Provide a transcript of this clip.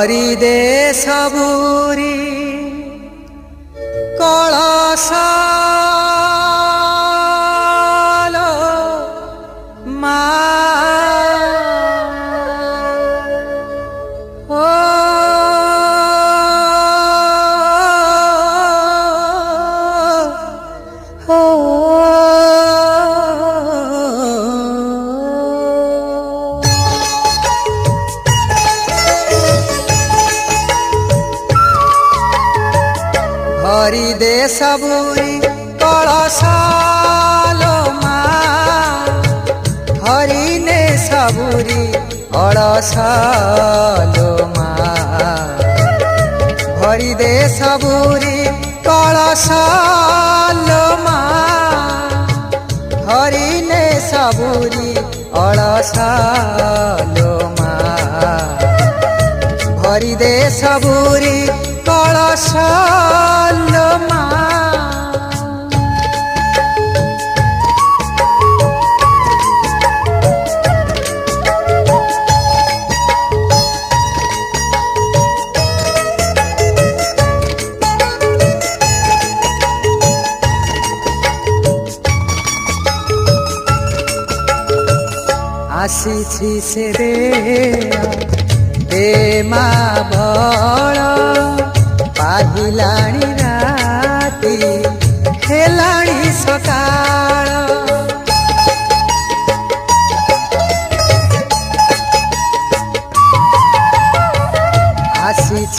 भरी दे सबुरी कलश मा भरी दे सबुरी कलश मा हरि ने सबुरी कलश मा भरी दे सबुरी कलश मा हरि ने सबुरी कलश मा भरी दे सबुरी कलश मा आसी से दे मा बळ पाहिलाणी राती हेलाणी सकाळ आसी